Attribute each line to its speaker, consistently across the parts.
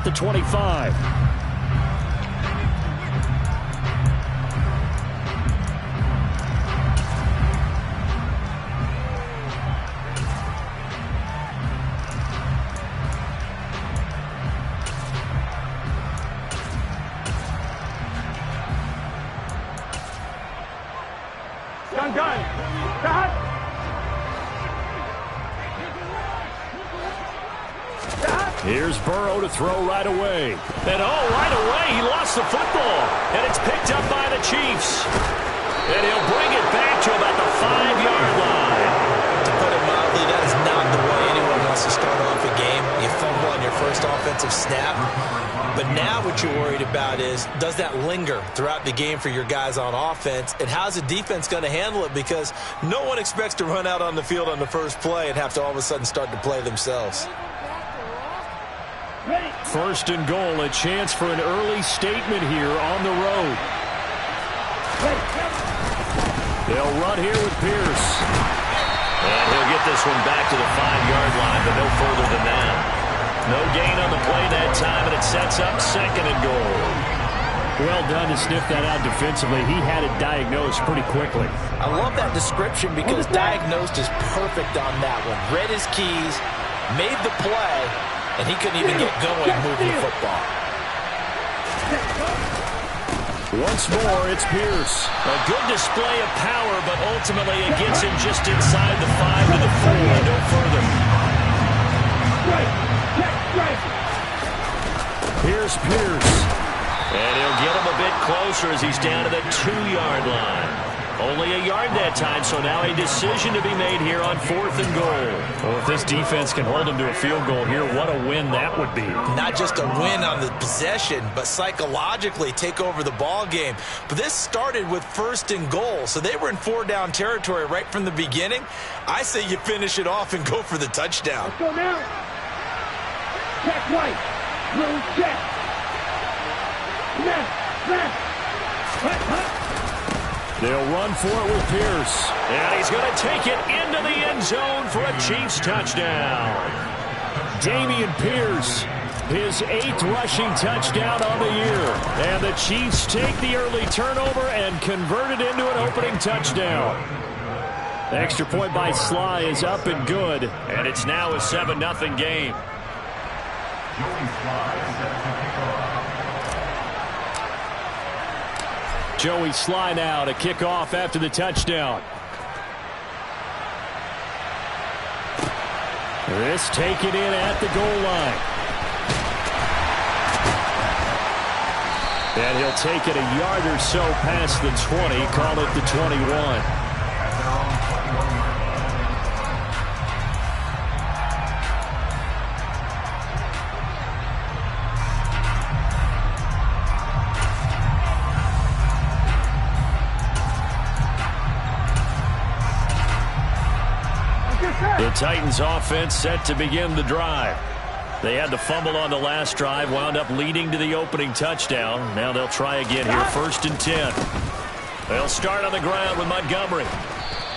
Speaker 1: at the 25. Here's Burrow to throw right away. And right away, he lost the football. And it's picked up by the Chiefs. And he'll bring it back to about the 5-yard line.
Speaker 2: To put it mildly, that is not the way anyone wants to start off a game. You fumble on your first offensive snap. But now what you're worried about is, does that linger throughout the game for your guys on offense? And how's the defense going to handle it? Because no one expects to run out on the field on the first play and have to all of a sudden start to play themselves.
Speaker 1: First and goal, a chance for an early statement here on the road. They'll run here with Pierce.
Speaker 3: And he'll get this one back to the 5-yard line, but no further than that. No gain on the play that time, and it sets up second and goal.
Speaker 1: Well done to sniff that out defensively. He had it diagnosed pretty quickly.
Speaker 2: I love that description because diagnosed is perfect on that one. Read his keys, made the play, and he couldn't even get going moving the football.
Speaker 1: Once more, it's Pierce.
Speaker 3: A good display of power, but ultimately it gets him just inside the 5 to the 4, no further.
Speaker 1: Here's Pierce.
Speaker 3: And he'll get him a bit closer as he's down to the 2-yard line. Only a yard that time, so now a decision to be made here on 4th and goal.
Speaker 1: Well, if this defense can hold him to a field goal here, what a win that would be.
Speaker 2: Not just a win on the possession, but psychologically take over the ball game. But this started with 1st and goal, so they were in 4-down territory right from the beginning. I say you finish it off and go for the touchdown.
Speaker 4: Let's go now. Check right. Blue check. Left.
Speaker 1: They'll run for it with Pierce.
Speaker 3: And he's going to take it into the end zone for a Chiefs touchdown.
Speaker 1: Dameon Pierce, his 8th rushing touchdown on the year. And the Chiefs take the early turnover and convert it into an opening touchdown. The extra point by Sly is up and good.
Speaker 3: And it's now a 7-0 game.
Speaker 1: Joey Sly now to kick off after the touchdown. This taken in at the goal line. And he'll take it a yard or so past the 20, call it the 21. The Titans offense set to begin the drive. They had the fumble on the last drive, wound up leading to the opening touchdown. Now they'll try again here, 1st and 10. They'll start on the ground with Montgomery.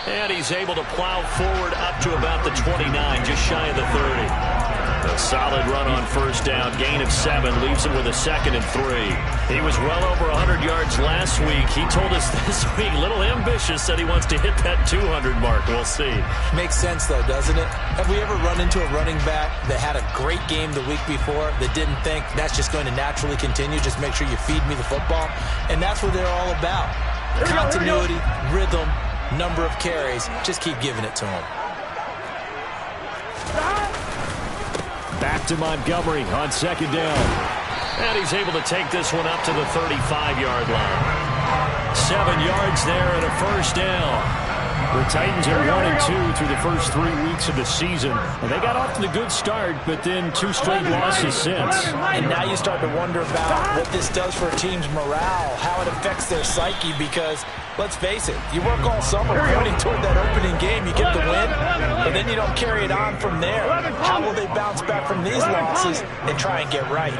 Speaker 1: And he's able to plow forward up to about the 29, just shy of the 30. A solid run on 1st down, gain of 7, leaves him with a 2nd and 3. He was well over 100 yards last week. He told us this week, a little ambitious, said he wants to hit that 200 mark. We'll see.
Speaker 2: Makes sense, though, doesn't it? Have we ever run into a running back that had a great game the week before that didn't think that's just going to naturally continue? Just make sure you feed me the football. And that's what they're all about. Continuity, rhythm, number of carries. Just keep giving it to him.
Speaker 1: Back to Montgomery on 2nd down.
Speaker 3: And he's able to take this one up to the 35-yard line.
Speaker 1: 7 yards there and a 1st down. The Titans are 1-2 through the first 3 weeks of the season. And they got off to the good start, but then 2 straight losses since.
Speaker 2: And now you start to wonder about what this does for a team's morale, how it affects their psyche, because let's face it, you work all summer pointing toward that opening game, you get the win, but then you don't carry it on from there. How will they bounce back from these losses and try and get right?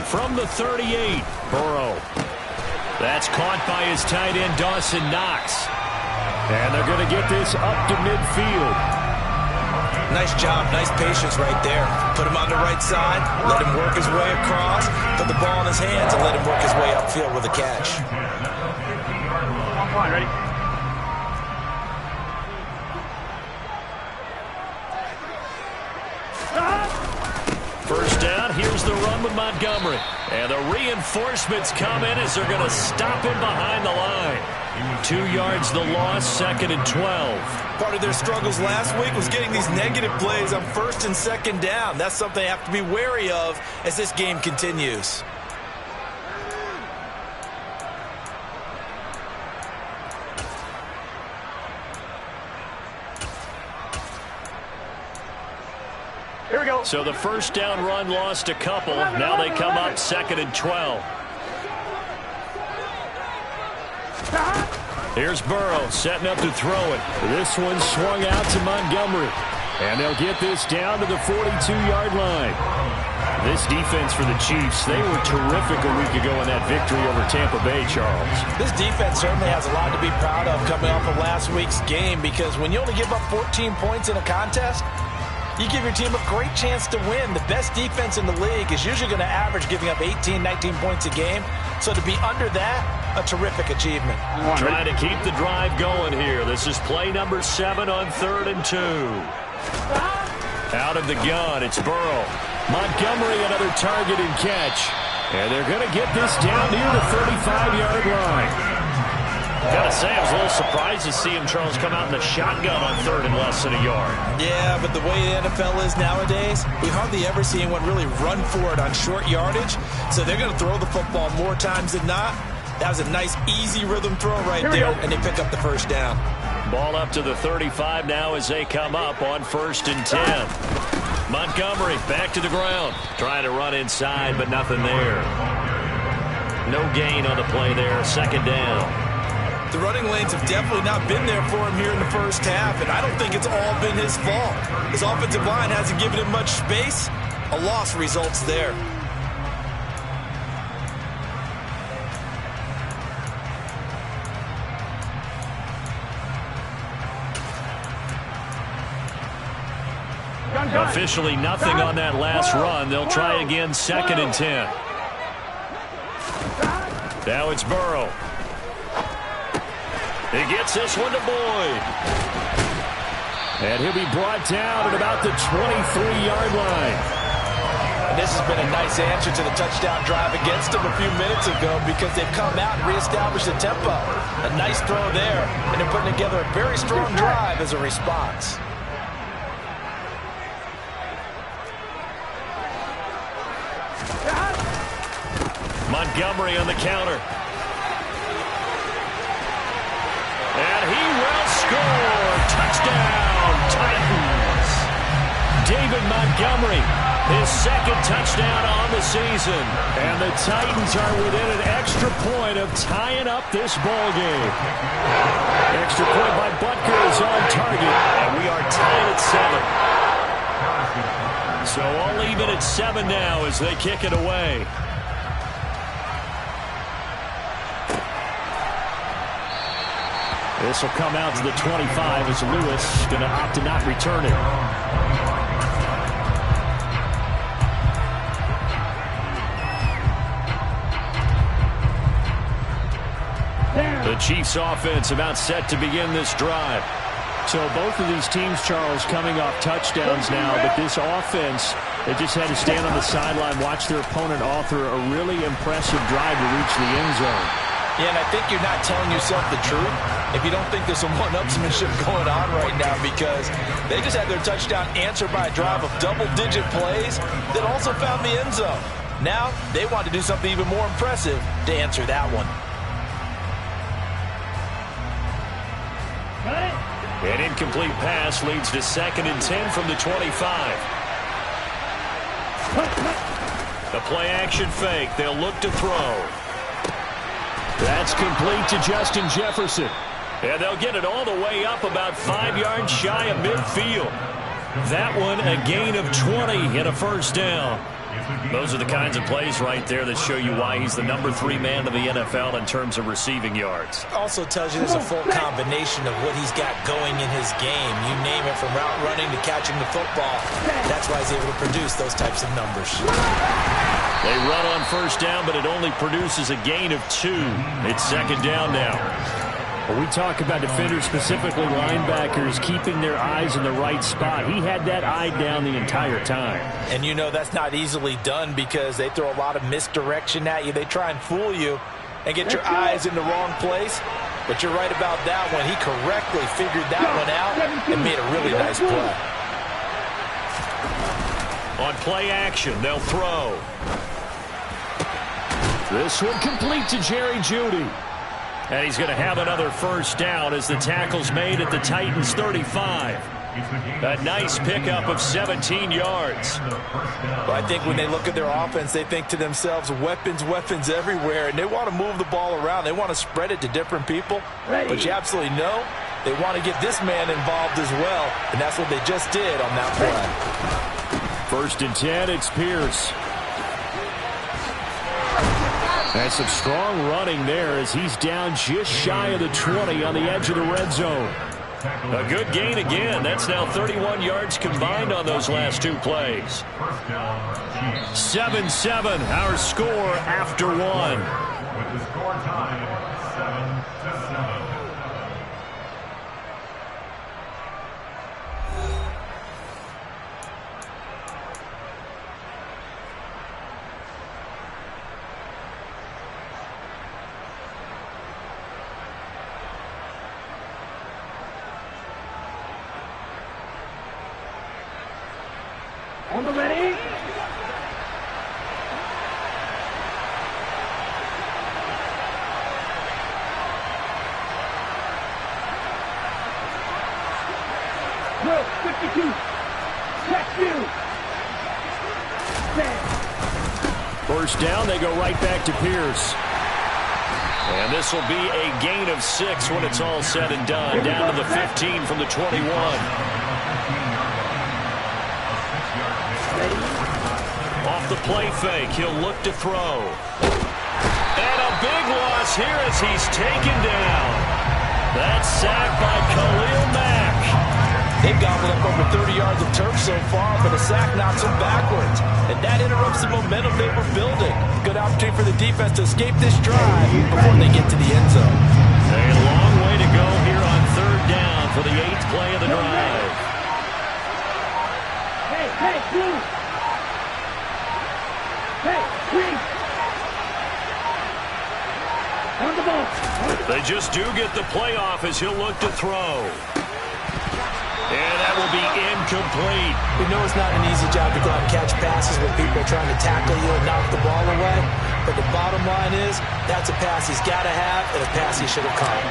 Speaker 1: From the 38, Burrow. That's caught by his tight end, Dawson Knox. And they're going to get this up to midfield.
Speaker 2: Nice job, nice patience right there. Put him on the right side, let him work his way across, put the ball in his hands, and let him work his way upfield with a catch.
Speaker 4: Line, ready?
Speaker 1: First down, here's the run with Montgomery. And the reinforcements come in as they're going to stop him behind the line. 2 yards the loss, 2nd and 12.
Speaker 2: Part of their struggles last week was getting these negative plays on 1st and 2nd down. That's something they have to be wary of as this game continues.
Speaker 4: Here we go.
Speaker 1: So the first down run lost a couple. Now they come up 2nd and 12. Here's Burrow setting up to throw it. This one swung out to Montgomery. And they'll get this down to the 42-yard line. This defense for the Chiefs, they were terrific a week ago in that victory over Tampa Bay, Charles.
Speaker 2: This defense certainly has a lot to be proud of coming off of last week's game, because when you only give up 14 points in a contest, you give your team a great chance to win. The best defense in the league is usually going to average giving up 18, 19 points a game. So to be under that, a terrific achievement.
Speaker 1: Trying to keep the drive going here. This is play number 7 on 3rd and 2. Out of the gun, it's Burrow. Montgomery, another target and catch. And they're going to get this down near the 35-yard line. Gotta say, I was a little surprised to see him, Charles, come out in the shotgun on 3rd and less than a yard.
Speaker 2: Yeah, but the way the NFL is nowadays, we hardly ever see anyone really run for it on short yardage. So they're going to throw the football more times than not. That was a nice, easy rhythm throw right there, and they pick up the first down.
Speaker 1: Ball up to the 35 now as they come up on 1st and 10. Montgomery back to the ground. Trying to run inside, but nothing there. No gain on the play there. 2nd down.
Speaker 2: The running lanes have definitely not been there for him here in the first half, and I don't think it's all been his fault. His offensive line hasn't given him much space. A loss results there.
Speaker 1: Officially nothing on that last run. They'll try again 2nd and 10. Now it's Burrow. He gets this one to Boyd. And he'll be brought down at about the 23-yard line.
Speaker 2: And this has been a nice answer to the touchdown drive against them a few minutes ago, because they've come out and reestablished the tempo. A nice throw there, and they're putting together a very strong drive as a response.
Speaker 1: Montgomery on the counter. And he will score. Touchdown, Titans. David Montgomery, his 2nd touchdown on the season. And the Titans are within an extra point of tying up this ball game. Extra point by Butker is on target. And we are tied at 7. So all even at 7 now as they kick it away. This will come out to the 25 as Lewis going to opt to not return it. The Chiefs offense about set to begin this drive. So both of these teams, Charles, coming off touchdowns now, but this offense, they just had to stand on the sideline, watch their opponent author a really impressive drive to reach the end zone.
Speaker 2: Yeah, and I think you're not telling yourself the truth if you don't think there's some one-upsmanship going on right now, because they just had their touchdown answered by a drive of double-digit plays that also found the end zone. Now they want to do something even more impressive to answer that one.
Speaker 1: An incomplete pass leads to 2nd and 10 from the 25. The play-action fake. They'll look to throw. That's complete to Justin Jefferson. And they'll get it all the way up about 5 yards shy of midfield. That one a gain of 20 and a first down. Those are the kinds of plays right there that show you why he's the #3 man in the NFL in terms of receiving yards.
Speaker 2: Also tells you there's a full combination of what he's got going in his game. You name it, from route running to catching the football. That's why he's able to produce those types of numbers.
Speaker 1: They run on first down, but it only produces a gain of 2. It's second down now.
Speaker 3: When we talk about defenders, specifically linebackers, keeping their eyes in the right spot, he had that eye down the entire time.
Speaker 2: And you know that's not easily done because they throw a lot of misdirection at you. They try and fool you and get your eyes in the wrong place. But you're right about that one. He correctly figured that one out and made a really nice play.
Speaker 1: On play action, they'll throw.
Speaker 3: This one complete to Jerry Jeudy.
Speaker 1: And he's going to have another first down as the tackle's made at the Titans' 35. A nice pickup of 17 yards.
Speaker 2: Well, I think when they look at their offense, they think to themselves, weapons, weapons everywhere, and they want to move the ball around. They want to spread it to different people. But you absolutely know they want to get this man involved as well, and that's what they just did on that play.
Speaker 3: First and 10, it's Pierce. And some strong running there as he's down just shy of the 20 on the edge of the red zone.
Speaker 1: A good gain again. That's now 31 yards combined on those last 2 plays. 7-7, our score after 1.
Speaker 5: With the score tied 7-7.
Speaker 4: On the ready. Will 52. Check you.
Speaker 3: First down, they go right back to Pierce.
Speaker 1: And this will be a gain of 6 when it's all said and done. Down to the 15 from the 21. Off the play fake, he'll look to throw. And a big loss here as he's taken down. That's sacked by Khalil Mack.
Speaker 2: They've gobbled up over 30 yards of turf so far, but a sack knocks them backwards. And that interrupts the momentum they were building. Good opportunity for the defense to escape this drive before they get to the end zone.
Speaker 1: A long way to go here on third down for the 8th play of the drive.
Speaker 4: Hey, blue. Hey, green. On the ball.
Speaker 1: They just do get the play off as he'll look to throw. And that will be incomplete.
Speaker 2: We know it's not an easy job to go out and catch passes when people are trying to tackle you and knock the ball away. But the bottom line is, that's a pass he's got to have and a pass he should have caught.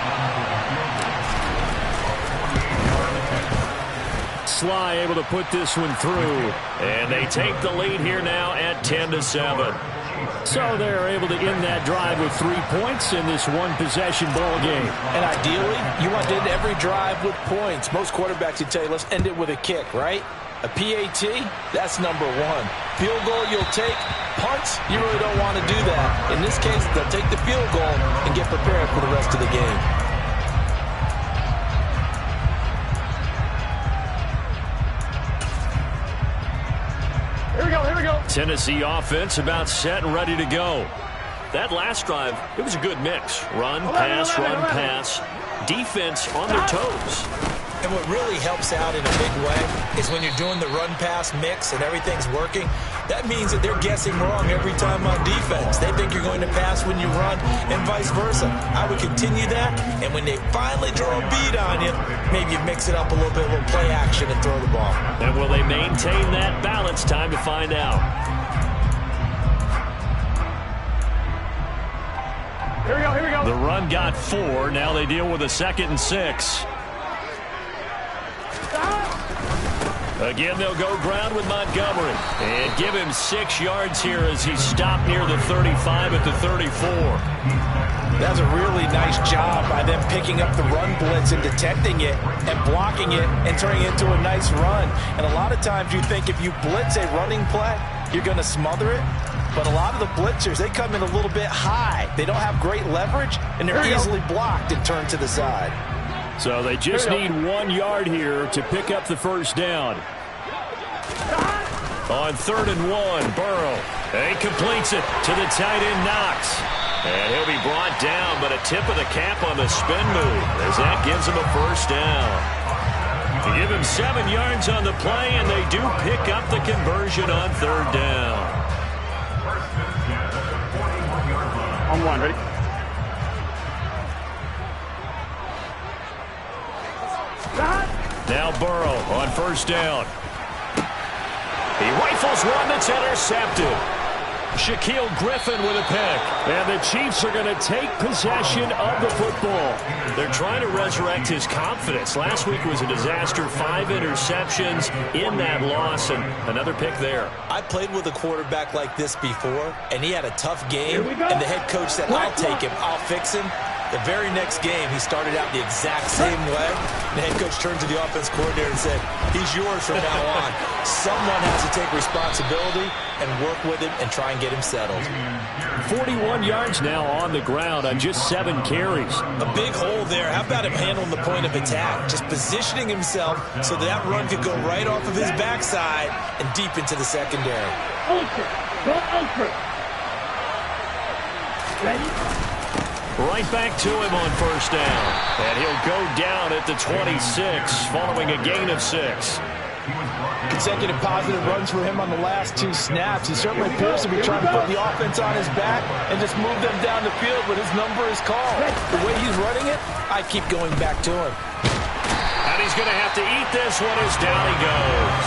Speaker 3: Sly able to put this one through.
Speaker 1: And they take the lead here now at 10-7.
Speaker 3: So they're able to end that drive with 3 points in this one-possession ball game.
Speaker 2: And ideally, you want to end every drive with points. Most quarterbacks would tell you, let's end it with a kick, right? A PAT, that's number 1. Field goal you'll take. Punts, you really don't want to do that. In this case, they'll take the field goal and get prepared for the rest of the game.
Speaker 4: Here we go.
Speaker 1: Tennessee offense about set and ready to go. That last drive, it was a good mix. Run, pass. Defense on their toes.
Speaker 2: And what really helps out in a big way is when you're doing the run-pass mix and everything's working, that means that they're guessing wrong every time on defense. They think you're going to pass when you run and vice versa. I would continue that, and when they finally draw a bead on you, maybe you mix it up a little bit, a little play action and throw the ball.
Speaker 1: And will they maintain that balance? Time to find out.
Speaker 4: Here we go.
Speaker 1: The run got 4. Now they deal with a 2nd and 6. Again, they'll go ground with Montgomery. And give him 6 yards here as he stopped near the 35 at the 34.
Speaker 2: That's a really nice job by them picking up the run blitz and detecting it and blocking it and turning it into a nice run. And a lot of times you think if you blitz a running play, you're going to smother it. But a lot of the blitzers, they come in a little bit high. They don't have great leverage, and they're easily blocked and turned to the side.
Speaker 1: So they just need 1 yard here to pick up the first down. On 3rd and 1, Burrow. He completes it to the tight end, Knox. And he'll be brought down, but a tip of the cap on the spin move as that gives him a first down. They give him 7 yards on the play, and they do pick up the conversion on 3rd down.
Speaker 4: On 1, ready?
Speaker 1: Now Burrow on 1st down. He rifles one that's intercepted. Shaquille Griffin with a pick. And the Chiefs are going to take possession of the football. They're trying to resurrect his confidence. Last week was a disaster. 5 interceptions in that loss, and another pick there.
Speaker 2: I played with a quarterback like this before, and he had a tough game, and the head coach said, I'll take him, I'll fix him. The very next game, he started out the exact same way. The head coach turned to the offense coordinator and said, he's yours from now on. Someone has to take responsibility and work with him and try and get him settled.
Speaker 1: 41 yards now on the ground on just 7 carries.
Speaker 2: A big hole there. How about him handling the point of attack? Just positioning himself so that run could go right off of his backside and deep into the secondary.
Speaker 4: Ultra. Go ultra. Ready?
Speaker 1: Right back to him on 1st down. And he'll go down at the 26 following a gain of 6.
Speaker 2: Consecutive positive runs for him on the last 2 snaps. He certainly appears to be trying to put the offense on his back and just move them down the field, but his number is called. The way he's running it, I keep going back to him.
Speaker 1: And he's going to have to eat this one as down he goes.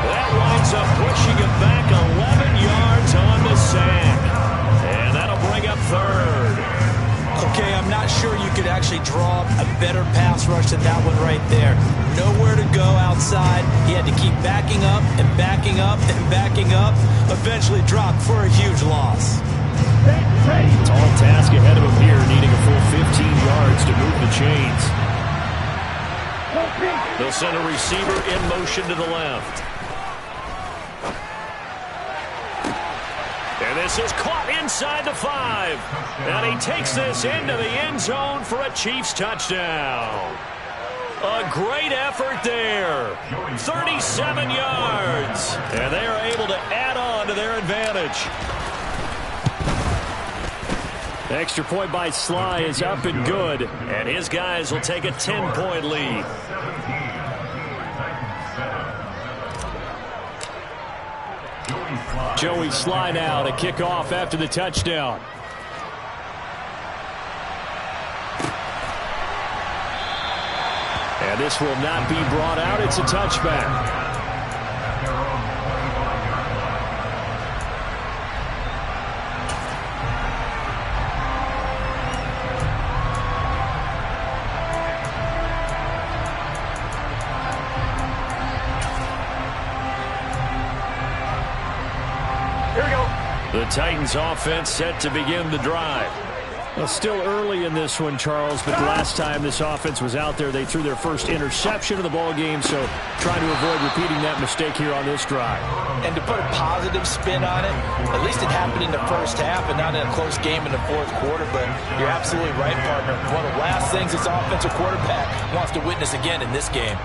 Speaker 1: That winds up pushing him back 11 yards on the sack. And that'll bring up 3rd.
Speaker 2: Okay, I'm not sure you could actually draw a better pass rush than that one right there. Nowhere to go outside. He had to keep backing up and backing up and backing up. Eventually dropped for a huge loss.
Speaker 1: Tall task ahead of him here, needing a full 15 yards to move the chains. They'll send a receiver in motion to the left. And this is caught inside the 5. And he takes this into the end zone for a Chiefs touchdown. A great effort there. 37 yards. And they are able to add on to their advantage. The extra point by Sly is up and good. And his guys will take a 10-point lead. Joey Sly now to kick off after the touchdown. And this will not be brought out. It's a touchback. The Titans offense set to begin the drive. Well, still early in this one, Charles, but the last time this offense was out there, they threw their first interception of the ball game, so trying to avoid repeating that mistake here on this drive.
Speaker 2: And to put a positive spin on it, at least it happened in the first half and not in a close game in the 4th quarter, but you're absolutely right, partner. One of the last things this offensive quarterback wants to witness again in this game.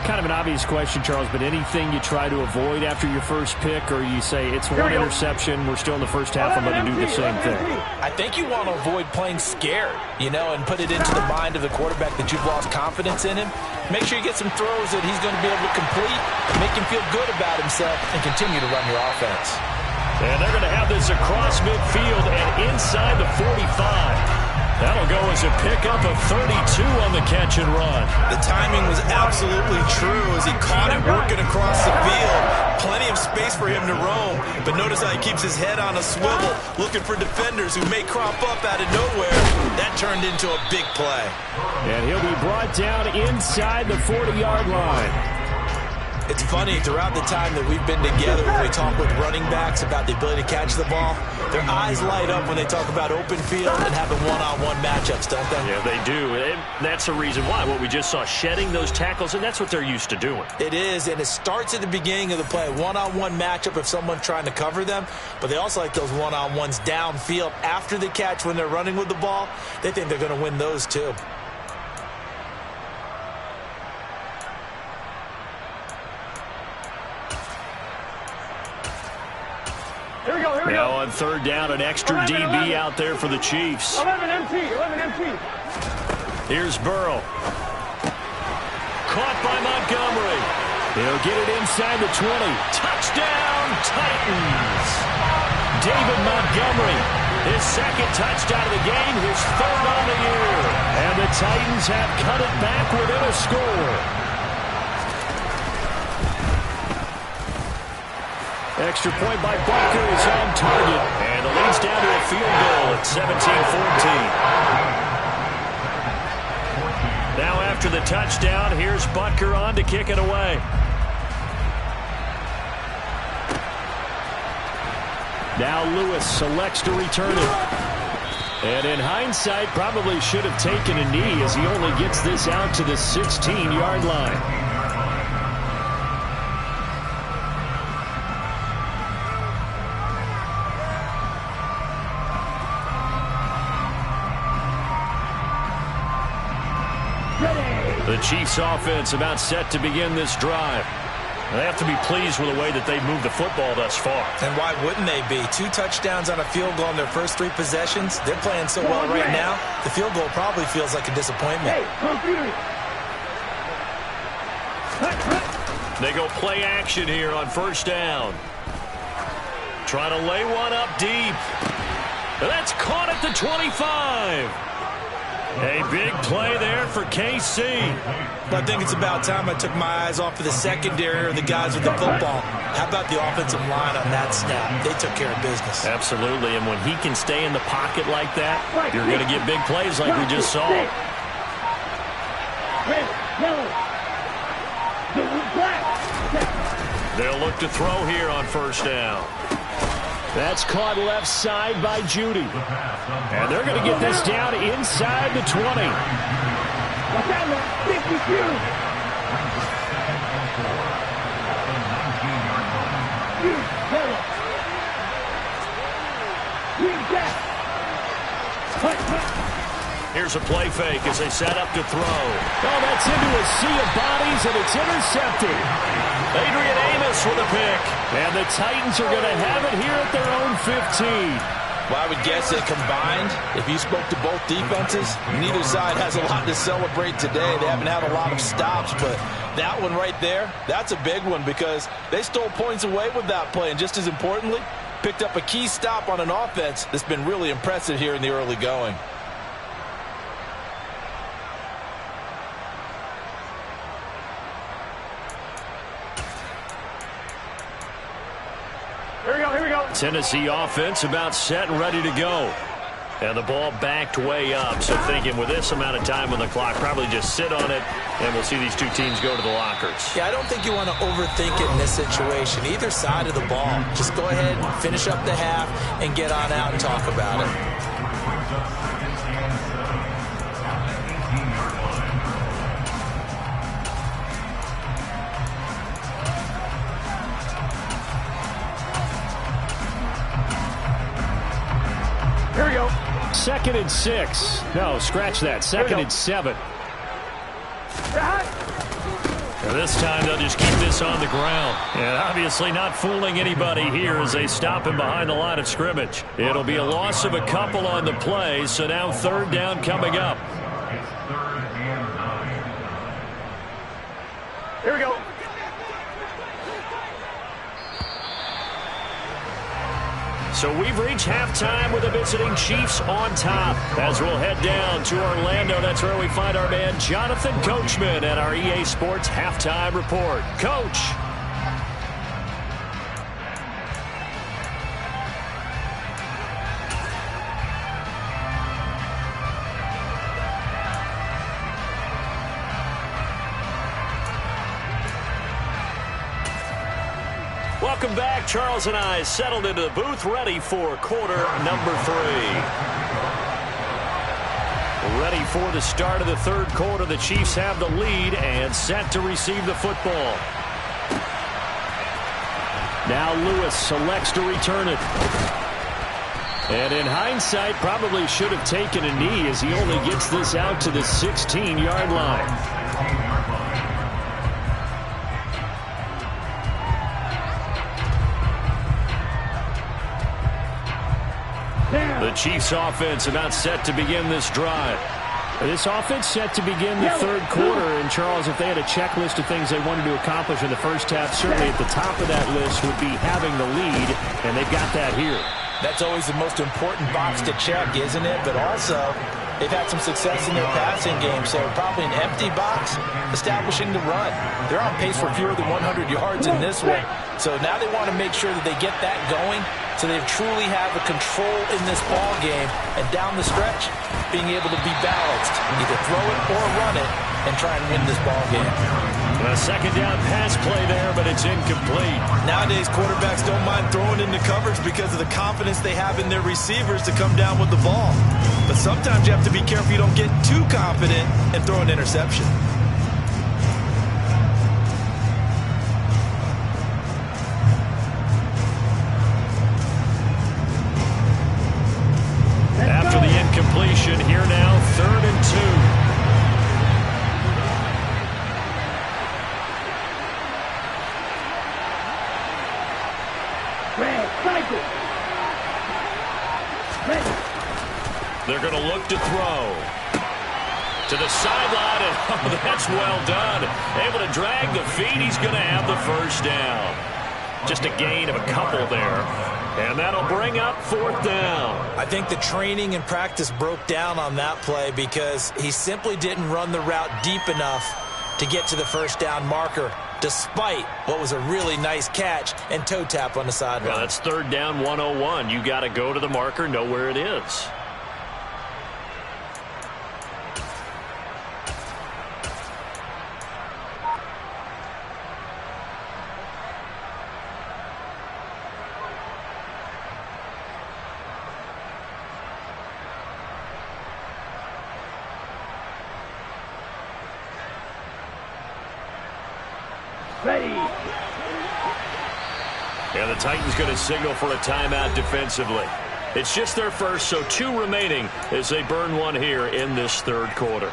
Speaker 1: Kind of an obvious question, Charles, but anything you try to avoid after your first pick, or you say it's one interception, we're still in the first half, I'm going to do the same thing?
Speaker 2: I think you want to avoid playing scared, and put it into the mind of the quarterback that you've lost confidence in him. Make sure you get some throws that he's going to be able to complete, make him feel good about himself, and continue to run your offense.
Speaker 1: And they're going to have this across midfield and inside the 45. That'll go as a pickup of 32 on the catch and run.
Speaker 2: The timing was absolutely true as he caught it working across the field. Plenty of space for him to roam, but notice how he keeps his head on a swivel, looking for defenders who may crop up out of nowhere. That turned into a big play.
Speaker 1: And he'll be brought down inside the 40-yard line.
Speaker 2: It's funny, throughout the time that we've been together, when we talk with running backs about the ability to catch the ball, their eyes light up when they talk about open field and having one-on-one matchups, don't they?
Speaker 1: Yeah, they do. And that's the reason why. What we just saw, shedding those tackles, and that's what they're used to doing.
Speaker 2: It is, and it starts at the beginning of the play. One-on-one matchup if someone's trying to cover them, but they also like those one-on-ones downfield after the catch when they're running with the ball. They think they're going to win those too.
Speaker 1: Now on third down, an extra 11, DB 11. Out there for the Chiefs.
Speaker 4: 11 MT.
Speaker 1: Here's Burrow. Caught by Montgomery. He'll get it inside the 20. Touchdown, Titans. David Montgomery, his second touchdown of the game, his third on the year. And the Titans have cut it back within a score. Extra point by Butker is on target. And the lead's down to a field goal at 17-14. Now after the touchdown, here's Butker on to kick it away. Now Lewis selects to return it. And in hindsight, probably should have taken a knee as he only gets this out to the 16-yard line. The Chiefs offense about set to begin this drive. They have to be pleased with the way that they've moved the football thus far.
Speaker 2: And why wouldn't they be? 2 touchdowns on a field goal in their first 3 possessions. They're playing so well right now, the field goal probably feels like a disappointment.
Speaker 1: They go play action here on first down. Trying to lay one up deep. That's caught at the 25. A big play there for KC.
Speaker 2: I think it's about time I took my eyes off of the secondary or the guys with the football. How about the offensive line on that snap? They took care of business.
Speaker 1: Absolutely, and when he can stay in the pocket like that, you're going to get big plays like we just saw. They'll look to throw here on first down. That's caught left side by Judy. And they're going to get this down inside the 20. Here's a play fake as they set up to throw. Oh, that's into a sea of bodies, and it's intercepted. Adrian Amos with a pick. And the Titans are going to have it here at their own 15.
Speaker 2: Well, I would guess that combined, if you spoke to both defenses, neither side has a lot to celebrate today. They haven't had a lot of stops, but that one right there, that's a big one because they stole points away with that play. And just as importantly, picked up a key stop on an offense that's been really impressive here in the early going.
Speaker 1: Tennessee offense about set and ready to go. And the ball backed way up. So thinking with this amount of time on the clock, probably just sit on it, and we'll see these two teams go to the lockers.
Speaker 2: Yeah, I don't think you want to overthink it in this situation. Either side of the ball. Just go ahead and finish up the half and get on out and talk about it.
Speaker 4: Here we go.
Speaker 1: 2nd and 6. No, scratch that. 2nd and 7. And this time they'll just keep this on the ground. And obviously not fooling anybody here as they stop him behind the line of scrimmage. It'll be a loss of a couple on the play, so now 3rd down coming up.
Speaker 4: Here we go.
Speaker 1: So we've reached halftime with the visiting Chiefs on top. As we'll head down to Orlando, that's where we find our man Jonathan Coachman at our EA Sports Halftime Report. Coach. Welcome back. Charles and I settled into the booth, ready for quarter number 3. Ready for the start of the third quarter. The Chiefs have the lead and set to receive the football. Now Lewis selects to return it. And in hindsight, probably should have taken a knee as he only gets this out to the 16-yard line. The Chiefs offense about set to begin this drive. This offense set to begin the third quarter. And, Charles, if they had a checklist of things they wanted to accomplish in the first half, certainly at the top of that list would be having the lead, and they've got that here.
Speaker 2: That's always the most important box to check, isn't it? But also, they've had some success in their passing game, so probably an empty box establishing the run. They're on pace for fewer than 100 yards in this one. So now they want to make sure that they get that going so they truly have a control in this ball game. And down the stretch, being able to be balanced, either throw it or run it, and try and win this ball game.
Speaker 1: A second down pass play there, but it's incomplete.
Speaker 2: Nowadays, quarterbacks don't mind throwing into coverage because of the confidence they have in their receivers to come down with the ball. But sometimes you have to be careful you don't get too confident and throw an interception.
Speaker 1: After the incompletion, here now, 3rd and 2. They're going to look to throw. To the sideline, and oh, that's well done. Able to drag the feet. He's going to have the first down. Just a gain of a couple there. And that'll bring up 4th down.
Speaker 2: I think the training and practice broke down on that play because he simply didn't run the route deep enough to get to the first down marker, despite what was a really nice catch and toe tap on the sideline.
Speaker 1: Well, that's 3rd down 101. You got to go to the marker, know where it is. And the Titans going to signal for a timeout defensively. It's just their first, so 2 remaining as they burn one here in this third quarter.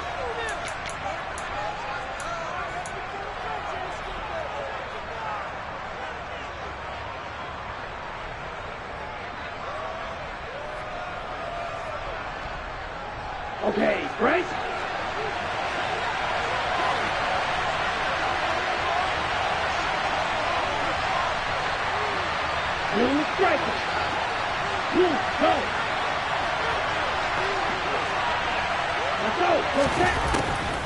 Speaker 4: Okay, Frank. Blue striker. Blue, go. Let's go. Protect.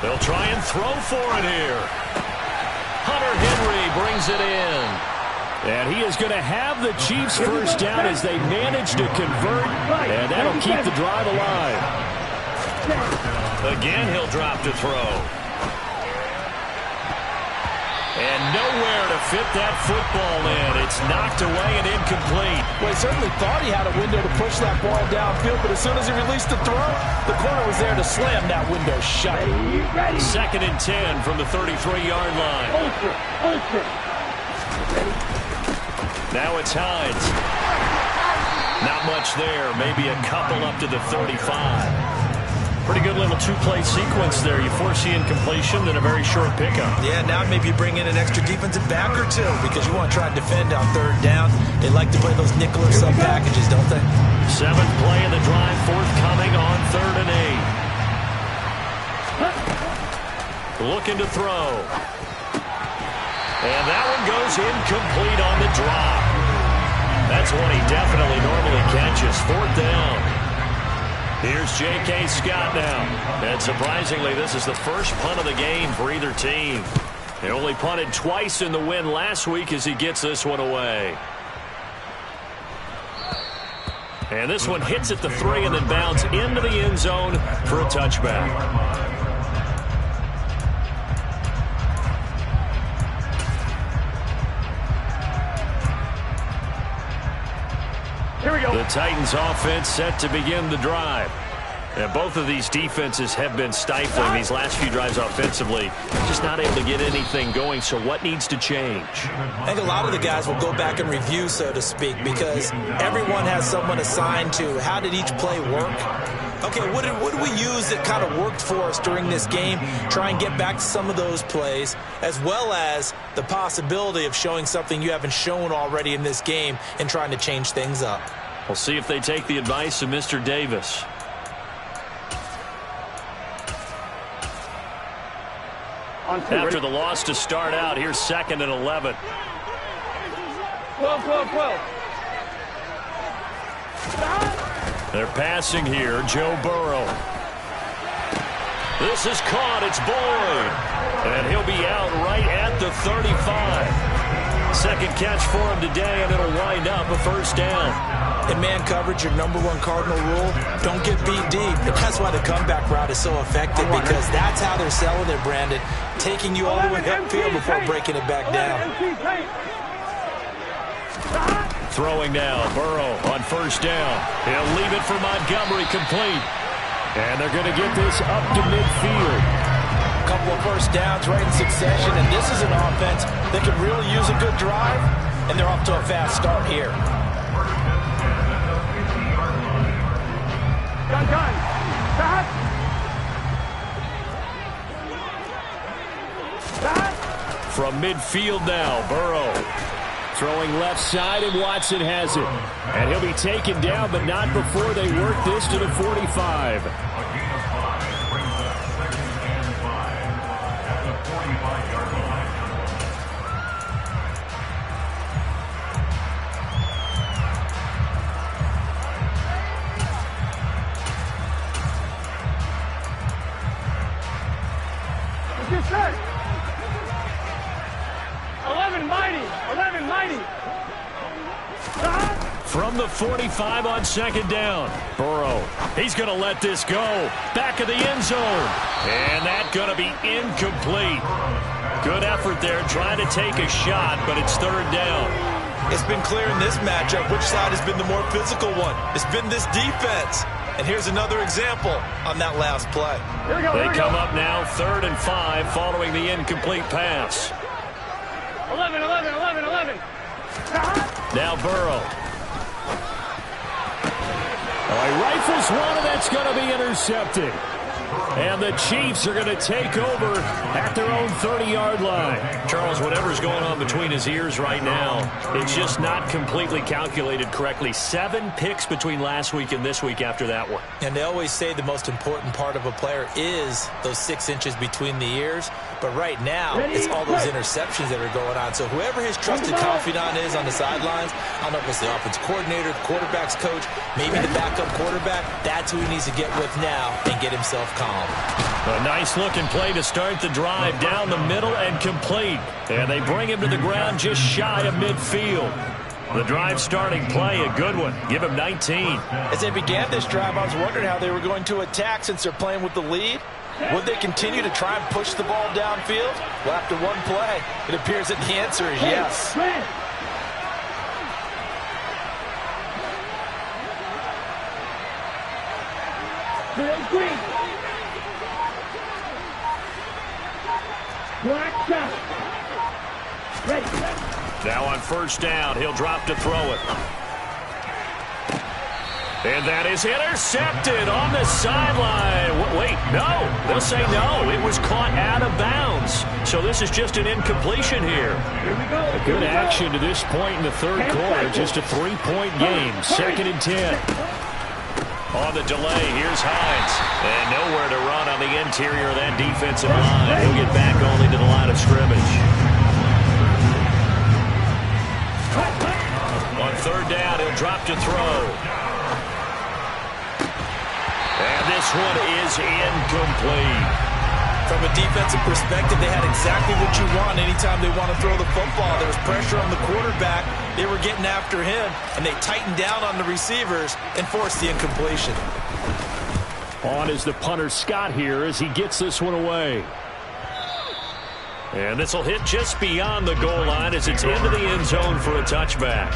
Speaker 1: They'll try and throw for it here. Hunter Henry brings it in. And he is going to have the Chiefs first down as they manage to convert. And that'll keep the drive alive. Again, he'll drop to throw. And nowhere to fit that football in. It's knocked away and incomplete.
Speaker 2: Well, he certainly thought he had a window to push that ball downfield, but as soon as he released the throw, the corner was there to slam that window shut.
Speaker 1: 2nd and 10 from the 33-yard line.
Speaker 4: Ultra.
Speaker 1: Now it's Hines. Not much there. Maybe a couple up to the 35. Pretty good little 2-play sequence there. You force the incompletion, then a very short pickup.
Speaker 2: Yeah, now maybe you bring in an extra defensive back or 2 because you want to try and defend on 3rd down. They like to play those nickel or sub packages, don't they?
Speaker 1: 7th play of the drive, forthcoming on 3rd and 8. Looking to throw. And that one goes incomplete on the drop. That's one he definitely normally catches. 4th down. Here's J.K. Scott now. And surprisingly, this is the first punt of the game for either team. They only punted twice in the win last week as he gets this one away. And this one hits at the 3 and then bounds into the end zone for a touchback.
Speaker 4: Here we go.
Speaker 1: The Titans offense set to begin the drive. And both of these defenses have been stifling these last few drives offensively. Just not able to get anything going, so what needs to change?
Speaker 2: I think a lot of the guys will go back and review, so to speak, because everyone has someone assigned to how did each play work. Okay, what did we use that kind of worked for us during this game? Try and get back to some of those plays, as well as the possibility of showing something you haven't shown already in this game and trying to change things up.
Speaker 1: We'll see if they take the advice of Mr. Davis. After the loss to start out, here's 2nd and 11.
Speaker 4: 12, 12, 12.
Speaker 1: They're passing here. Joe Burrow. This is caught. It's Boyd. And he'll be out right at the 35. Second catch for him today, and it'll wind up a first down.
Speaker 2: In man coverage, your #1 cardinal rule, don't get beat deep. And that's why the comeback route is so effective, because that's how they're selling it, Brandon. Taking you all the way upfield before breaking it back down.
Speaker 1: Throwing now, Burrow on first down. He'll leave it for Montgomery, complete. And they're going to get this up to midfield.
Speaker 2: A couple of first downs right in succession, and this is an offense that could really use a good drive, and they're off to a fast start here.
Speaker 4: Gun.
Speaker 1: From midfield now, Burrow. Throwing left side, and Watson has it. And he'll be taken down, but not before they work this to the 45.
Speaker 4: Just set. 11 mighty.
Speaker 1: From the 45 on second down, Burrow. He's going to let this go. Back of the end zone. And that's going to be incomplete. Good effort there, trying to take a shot, but it's third down.
Speaker 2: It's been clear in this matchup which side has been the more physical one. It's been this defense. And here's another example on that last play.
Speaker 1: They come up now 3rd and 5 following the incomplete pass.
Speaker 4: 11.
Speaker 1: Now Burrow. He rifles one, and that's going to be intercepted. And the Chiefs are going to take over at their own 30-yard line. Charles, whatever's going on between his ears right now, it's just not completely calculated correctly. 7 picks between last week and this week after that one.
Speaker 2: And they always say the most important part of a player is those 6 inches between the ears. But right now, it's all those interceptions that are going on. So whoever his trusted confidant is on the sidelines, I don't know if it's the offensive coordinator, the quarterback's coach, maybe the backup quarterback, that's who he needs to get with now and get himself calm.
Speaker 1: A nice-looking play to start the drive down the middle and complete. And they bring him to the ground just shy of midfield. The drive starting play, a good one. Give him 19.
Speaker 2: As they began this drive, I was wondering how they were going to attack since they're playing with the lead. Would they continue to try and push the ball downfield? Well, after one play, it appears that the answer is yes.
Speaker 1: Now on first down, he'll drop to throw it. And that is intercepted on the sideline. Wait, no. They'll say no. It was caught out of bounds. So this is just an incompletion here. A good action to this point in the third quarter. Just a 3-point game. 2nd and 10. On the delay, here's Hines. And nowhere to run on the interior of that defensive line. He'll get back only to the line of scrimmage. On third down, he'll drop to throw. And this one is incomplete.
Speaker 2: From a defensive perspective, they had exactly what you want anytime they want to throw the football. There was pressure on the quarterback. They were getting after him, and they tightened down on the receivers and forced the incompletion.
Speaker 1: On is the punter Scott here as he gets this one away. And this will hit just beyond the goal line as it's into the end zone for a touchback.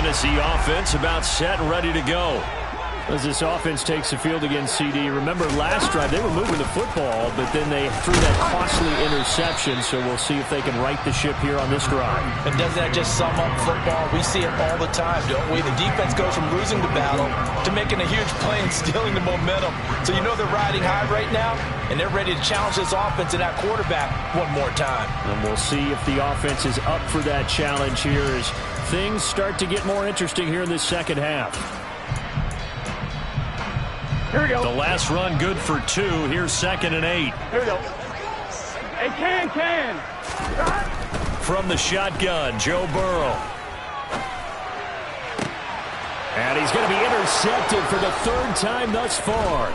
Speaker 1: Tennessee offense about set and ready to go.
Speaker 3: As this offense takes the field against CD, remember last drive they were moving the football, but then they threw that costly interception, so we'll see if they can right the ship here on this drive.
Speaker 2: And doesn't that just sum up football? We see it all the time, don't we? The defense goes from losing the battle to making a huge play and stealing the momentum. So you know they're riding high right now, and they're ready to challenge this offense and that quarterback one more time.
Speaker 3: And we'll see if the offense is up for that challenge here as things start to get more interesting here in this second half.
Speaker 4: Here we go.
Speaker 1: The last run good for 2. Here's 2nd and 8.
Speaker 4: Here we go. Hey, can.
Speaker 1: From the shotgun, Joe Burrow.
Speaker 3: And he's going to be intercepted for the 3rd time thus far.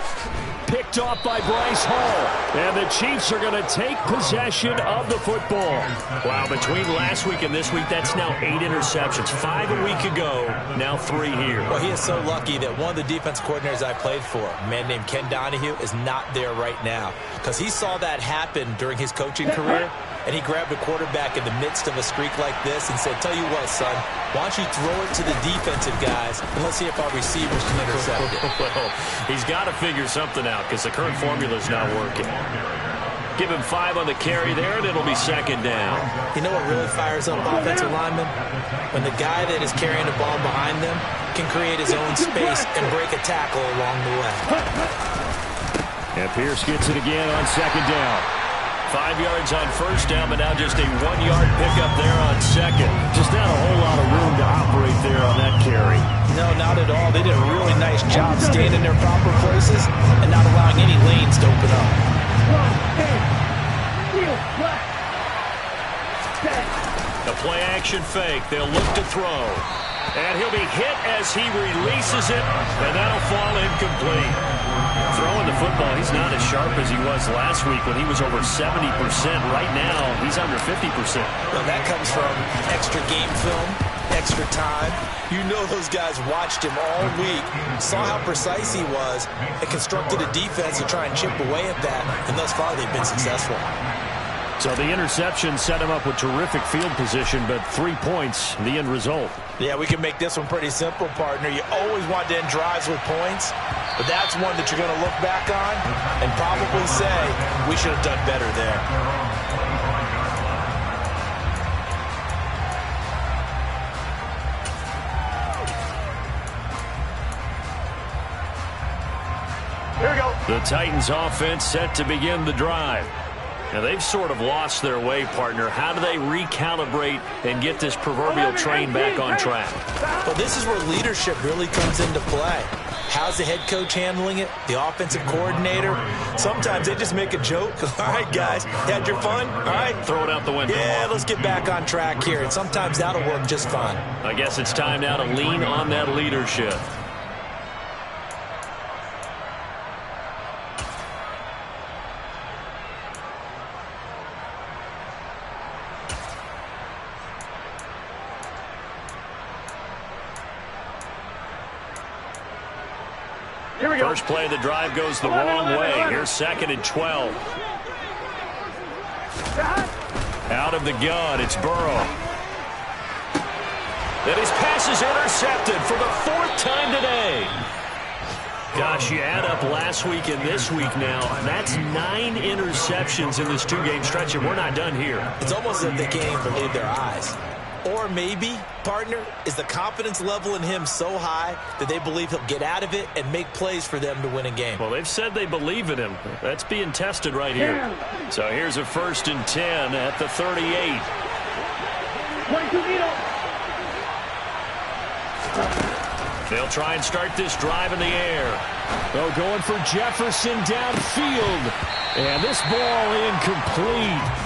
Speaker 3: Picked off by Bryce Hall. And the Chiefs are going to take possession of the football.
Speaker 1: Wow, between last week and this week, that's now 8 interceptions. 5 a week ago, now 3 here.
Speaker 2: Well, he is so lucky that one of the defense coordinators I played for, a man named Ken Donahue, is not there right now. Because he saw that happen during his coaching career, and he grabbed a quarterback in the midst of a streak like this and said, tell you what, son, why don't you throw it to the defensive guys, and let's see if our receivers can intercept it.
Speaker 1: Well, he's got to figure something out because the current formula is not working. Give him 5 on the carry there, and it'll be 2nd down.
Speaker 2: You know what really fires up offensive linemen? When the guy that is carrying the ball behind them can create his own space and break a tackle along the way.
Speaker 3: And Pierce gets it again on 2nd down.
Speaker 1: 5 yards on 1st down, but now just a 1-yard pickup there on 2nd.
Speaker 3: Just not a whole lot of room to operate there on that carry.
Speaker 2: No, not at all. They did a really nice job staying in their proper places and not allowing any lanes to open up.
Speaker 1: The play-action fake. They'll look to throw. And he'll be hit as he releases it, and that'll fall incomplete. Throwing the football, he's not as sharp as he was last week when he was over 70%. Right now, he's under 50%.
Speaker 2: Well, that comes from extra game film, extra time. You know those guys watched him all week, saw how precise he was, and constructed a defense to try and chip away at that, and thus far they've been successful.
Speaker 3: So the interception set him up with terrific field position, but 3 points, the end result.
Speaker 2: Yeah, we can make this one pretty simple, partner. You always want to end drives with points, but that's one that you're going to look back on and probably say, we should have done better there.
Speaker 4: Here we go.
Speaker 1: The Titans offense set to begin the drive. Now, they've sort of lost their way, partner. How do they recalibrate and get this proverbial train back on track?
Speaker 2: Well, this is where leadership really comes into play. How's the head coach handling it? The offensive coordinator? Sometimes they just make a joke. All right, guys, had your fun? All right.
Speaker 1: Throw it out the window.
Speaker 2: Yeah, let's get back on track here. And sometimes that'll work just fine.
Speaker 1: I guess it's time now to lean on that leadership. First play of the drive goes the wrong way. Here's 2nd and 12. Out of the gun, it's Burrow. And his pass is intercepted for the 4th time today. Gosh, you add up last week and this week now, that's 9 interceptions in this 2-game stretch, and we're not done here.
Speaker 2: It's almost as if they can't even believe their eyes. Or maybe, partner, is the confidence level in him so high that they believe he'll get out of it and make plays for them to win a game.
Speaker 1: Well, they've said they believe in him. That's being tested right here. So here's a 1st and 10 at the 38. They'll try and start this drive in the air.
Speaker 3: Oh, going for Jefferson downfield. And this ball incomplete.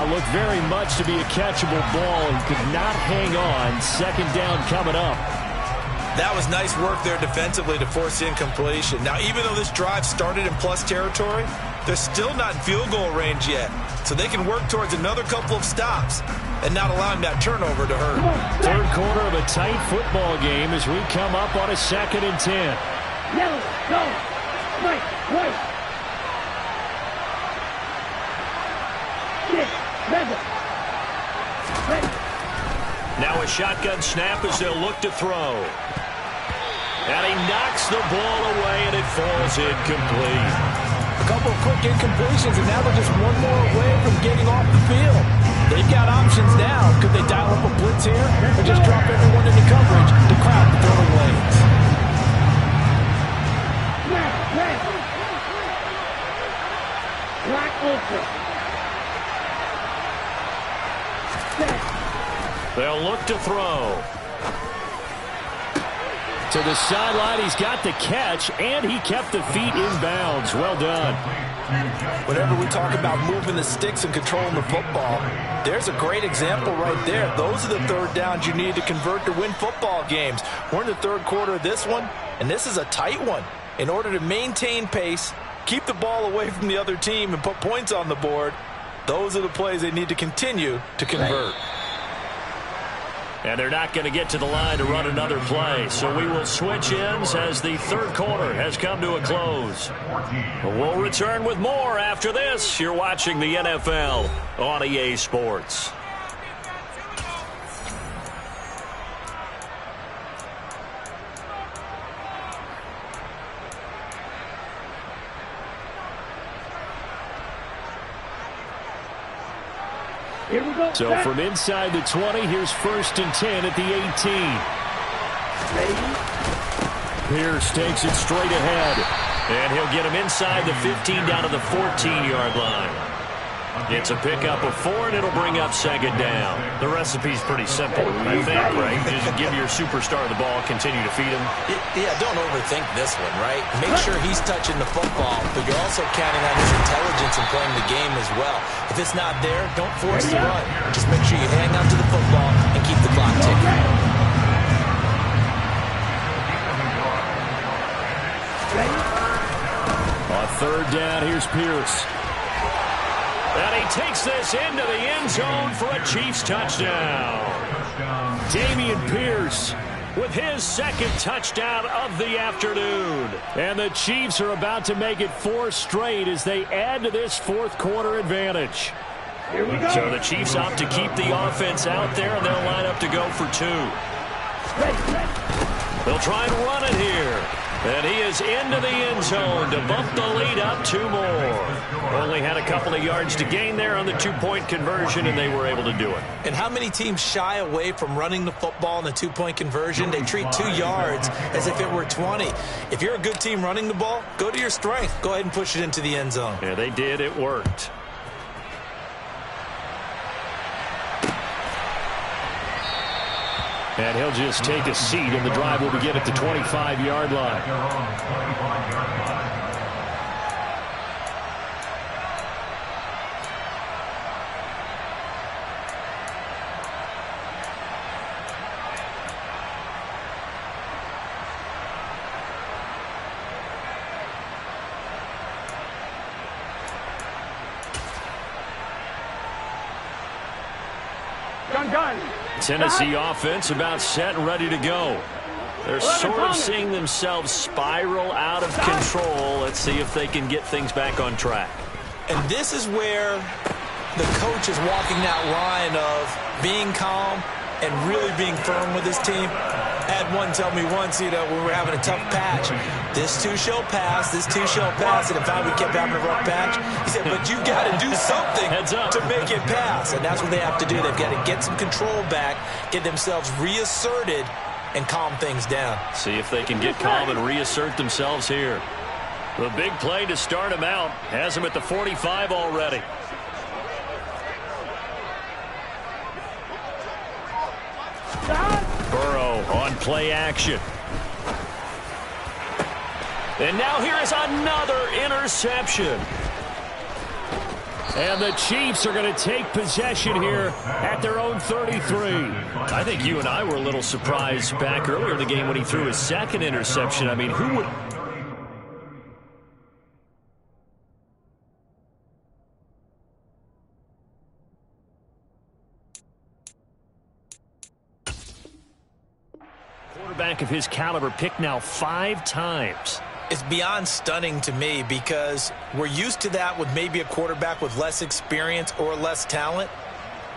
Speaker 3: Looked very much to be a catchable ball and could not hang on. 2nd down coming up.
Speaker 2: That was nice work there defensively to force incompletion. Now, even though this drive started in plus territory, they're still not in field goal range yet. So they can work towards another couple of stops and not allowing that turnover to hurt.
Speaker 3: 3rd quarter of a tight football game as we come up on a 2nd and 10.
Speaker 4: Yellow, go, white, white.
Speaker 1: Now a shotgun snap as they'll look to throw. And he knocks the ball away, and it falls incomplete.
Speaker 2: A couple of quick incompletions, and now they're just one more away from getting off the field. They've got options now. Could they dial up a blitz here or just drop everyone into coverage to crowd the throwing lanes?
Speaker 4: Black ultra.
Speaker 1: They'll look to throw.
Speaker 3: To the sideline, he's got the catch, and he kept the feet in bounds. Well done.
Speaker 2: Whenever we talk about moving the sticks and controlling the football, there's a great example right there. Those are the third downs you need to convert to win football games. We're in the third quarter of this one, and this is a tight one. In order to maintain pace, keep the ball away from the other team, and put points on the board, those are the plays they need to continue to convert.
Speaker 1: And they're not going to get to the line to run another play. So we will switch ends as the third quarter has come to a close. We'll return with more after this. You're watching the NFL on EA Sports.
Speaker 4: Here we go.
Speaker 3: So from inside the 20, here's 1st and 10 at the 18. Pierce takes it straight ahead.
Speaker 1: And he'll get him inside the 15 down to the 14-yard line. It's a pickup of 4, and it'll bring up 2nd down. The recipe's pretty simple, I think, right? Just give your superstar the ball, continue to feed him.
Speaker 2: Yeah, don't overthink this one, right? Make sure he's touching the football, but you're also counting on his intelligence in playing the game as well. If it's not there, don't force the run. Just make sure you hang on to the football and keep the clock ticking.
Speaker 3: On 3rd down, here's Pierce.
Speaker 1: And he takes this into the end zone for a Chiefs touchdown.
Speaker 3: Dameon Pierce
Speaker 1: with his 2nd touchdown of the afternoon.
Speaker 3: And the Chiefs are about to make it 4 straight as they add to this 4th quarter advantage.
Speaker 4: Here we go.
Speaker 1: So the Chiefs opt to keep the offense out there, and they'll line up to go for 2. They'll try and run it here. And he is into the end zone to bump the lead up 2 more. Only had a couple of yards to gain there on the 2-point conversion, and they were able to do it.
Speaker 2: And how many teams shy away from running the football in the 2-point conversion? They treat 2 yards as if it were 20. If you're a good team running the ball, go to your strength. Go ahead and push it into the end zone.
Speaker 1: Yeah, they did. It worked.
Speaker 3: And he'll just take a seat, and the drive will begin at the 25-yard line.
Speaker 1: Tennessee offense about set and ready to go. They're sort of seeing themselves spiral out of control. Let's see if they can get things back on track.
Speaker 2: And this is where the coach is walking that line of being calm and really being firm with his team. I had one tell me once, when we were having a tough patch, this too shall pass, this too shall pass, and if we kept having a rough patch, he said, but you got to do something to make it pass, and that's what they have to do. They've got to get some control back, get themselves reasserted, and calm things down.
Speaker 1: See if they can get calm and reassert themselves here. The big play to start him out has him at the 45 already. Burrow on play action. And now here is another interception.
Speaker 3: And the Chiefs are going to take possession here at their own 33.
Speaker 1: I think you and I were a little surprised back earlier in the game when he threw his 2nd interception. I mean, who would... Quarterback of his caliber picked now 5 times.
Speaker 2: It's beyond stunning to me because we're used to that with maybe a quarterback with less experience or less talent.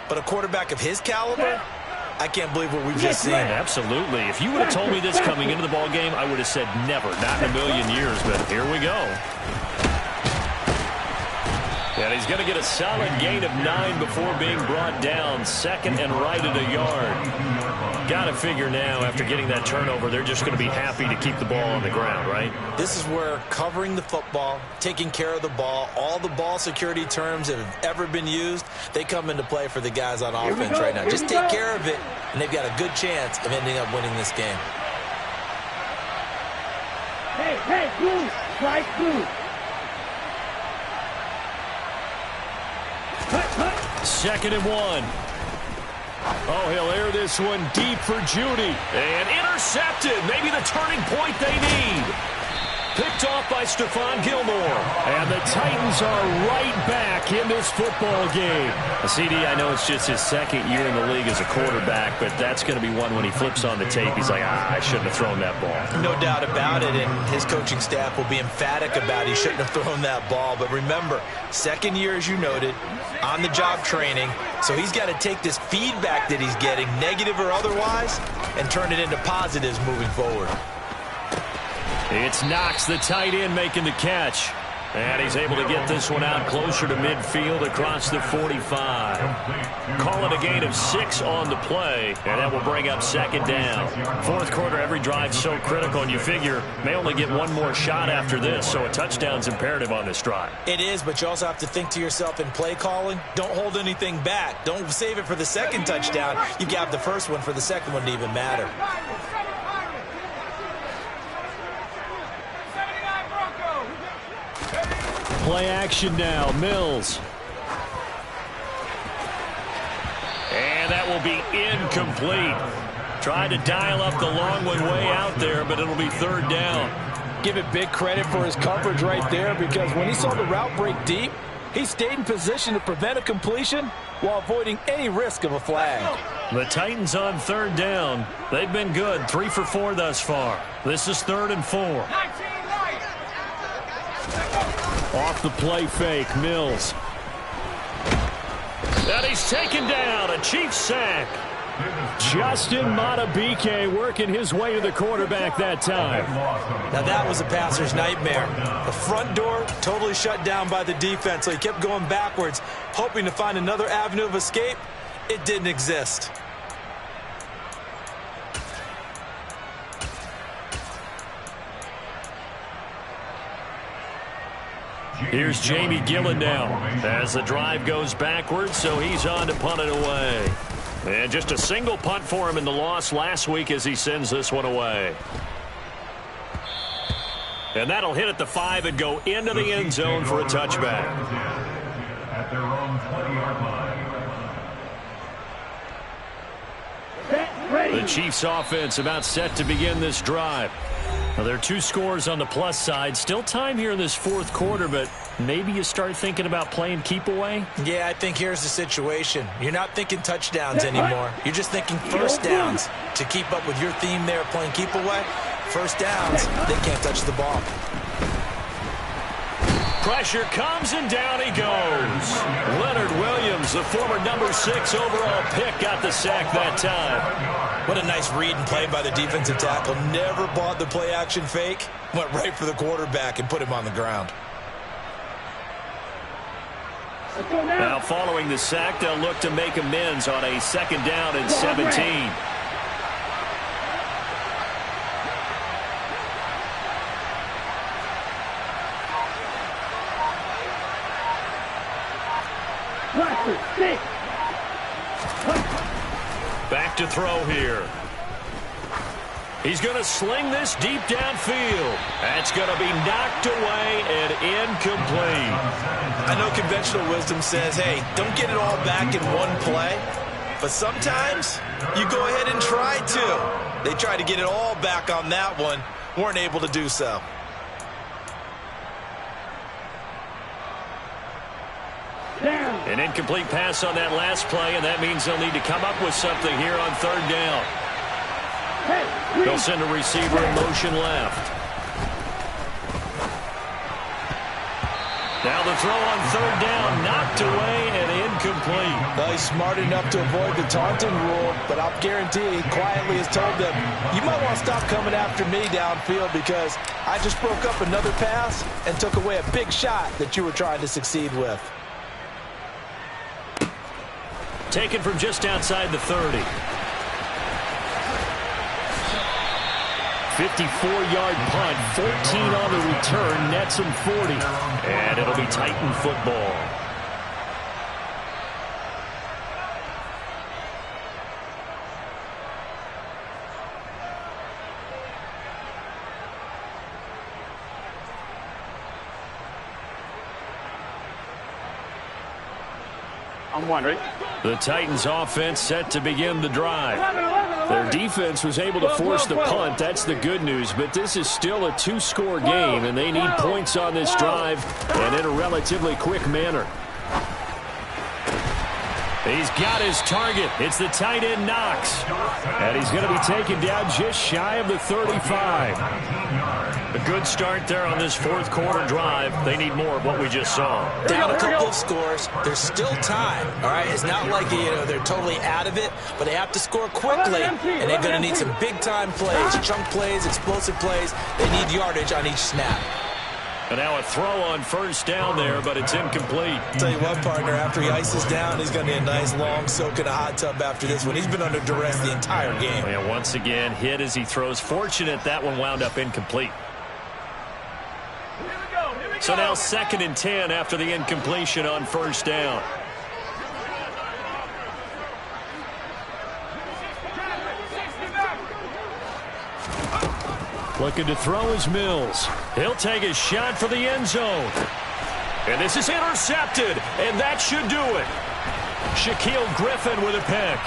Speaker 2: But a quarterback of his caliber, I can't believe what we've just seen.
Speaker 1: Absolutely. If you would have told me this coming into the ball game, I would have said never, not in a million years, but here we go. And he's going to get a solid gain of 9 before being brought down. Second and right at a yard. Got to figure now, after getting that turnover, they're just going to be happy to keep the ball on the ground, right?
Speaker 2: This is where covering the football, taking care of the ball, all the ball security terms that have ever been used, they come into play for the guys on offense right now. Just take care of it, and they've got a good chance of ending up winning this game.
Speaker 4: Hey, blue, strike blue.
Speaker 1: Second and 1. Oh, he'll air this one deep for Judy. And intercepted. Maybe the turning point they need. Picked off by Stephon Gilmore. And the Titans are right back in this football game. CD, I know it's just his second year in the league as a quarterback, but that's going to be one when he flips on the tape. He's like, I shouldn't have thrown that ball.
Speaker 2: No doubt about it, and his coaching staff will be emphatic about he shouldn't have thrown that ball. But remember, second year, as you noted, on-the-job training. So he's got to take this feedback that he's getting, negative or otherwise, and turn it into positives moving forward.
Speaker 1: It's Knox, the tight end, making the catch. And he's able to get this one out closer to midfield across the 45. Call it a gain of 6 on the play, and that will bring up second down. Fourth quarter, every drive so critical, and you figure may only get one more shot after this, so a touchdown's imperative on this drive.
Speaker 2: It is, but you also have to think to yourself in play calling, don't hold anything back. Don't save it for the second touchdown. You got the first one for the second one to even matter.
Speaker 3: Play action now, Mills.
Speaker 1: And that will be incomplete. Tried to dial up the long one way out there, but it'll be third down.
Speaker 6: Give it big credit for his coverage right there, because when he saw the route break deep, he stayed in position to prevent a completion while avoiding any risk of a flag.
Speaker 1: The Titans on third down. They've been good, 3 for 4 thus far. This is 3rd and 4.
Speaker 3: Off the play fake, Mills.
Speaker 1: And he's taken down, a Chiefs sack.
Speaker 3: Justin Madubuike working his way to the quarterback that time.
Speaker 2: Now that was a passer's nightmare. The front door totally shut down by the defense, so he kept going backwards, hoping to find another avenue of escape. It didn't exist.
Speaker 1: Here's Jamie Gillen now as the drive goes backwards, so he's on to punt it away. And just a single punt for him in the loss last week as he sends this one away. And that'll hit at the 5 and go into the end zone for a touchback.
Speaker 5: At their own 20-yard line.
Speaker 1: The Chiefs offense about set to begin this drive. Now, there are 2 scores on the plus side. Still time here in this fourth quarter, but maybe you start thinking about playing keep away?
Speaker 2: Yeah, I think here's the situation. You're not thinking touchdowns anymore. You're just thinking first downs. To keep up with your theme there, playing keep away, first downs, they can't touch the ball.
Speaker 1: Pressure comes, and down he goes. Leonard Williams, the former number 6 overall pick, got the sack that time.
Speaker 2: What a nice read and play by the defensive tackle. Never bought the play-action fake. Went right for the quarterback and put him on the ground.
Speaker 1: Now, following the sack, they'll look to make amends on a second down and 17. Back to throw here. He's going to sling this deep downfield. That's going to be knocked away and incomplete.
Speaker 2: I know conventional wisdom says, hey, don't get it all back in one play. But sometimes you go ahead and try to. They tried to get it all back on that one. Weren't able to do so.
Speaker 1: An incomplete pass on that last play, and that means they'll need to come up with something here on third down. They'll send a receiver in motion left. Now the throw on third down, knocked away and incomplete.
Speaker 6: Well, he's smart enough to avoid the taunting rule, but I'll guarantee he quietly has told them, you might want to stop coming after me downfield because I just broke up another pass and took away a big shot that you were trying to succeed with.
Speaker 1: Taken from just outside the 30. 54-yard punt, 14 on the return, nets him 40. And it'll be Titan football.
Speaker 4: I'm wondering.
Speaker 1: The Titans offense set to begin the drive. Their defense was able to force the punt. That's the good news. But this is still a two-score game, and they need points on this drive and in a relatively quick manner. He's got his target. It's the tight end Knox. And he's going to be taken down just shy of the 35. A good start there on this fourth quarter drive. They need more of what we just saw.
Speaker 2: Down a couple of scores. There's still time. All right, it's not like they're totally out of it, but they have to score quickly, and they're going to need some big-time plays, chunk plays, explosive plays. They need yardage on each snap.
Speaker 1: And now a throw on first down there, but it's incomplete.
Speaker 2: Tell you what, partner, after he ices down, he's going to need a nice long soak in a hot tub after this one. He's been under duress the entire game.
Speaker 1: Yeah, once again, hit as he throws. Fortunate that one wound up incomplete. So now 2nd and 10 after the incompletion on first down. Looking to throw is Mills. He'll take a shot for the end zone. And this is intercepted, and that should do it. Shaquille Griffin with a pick.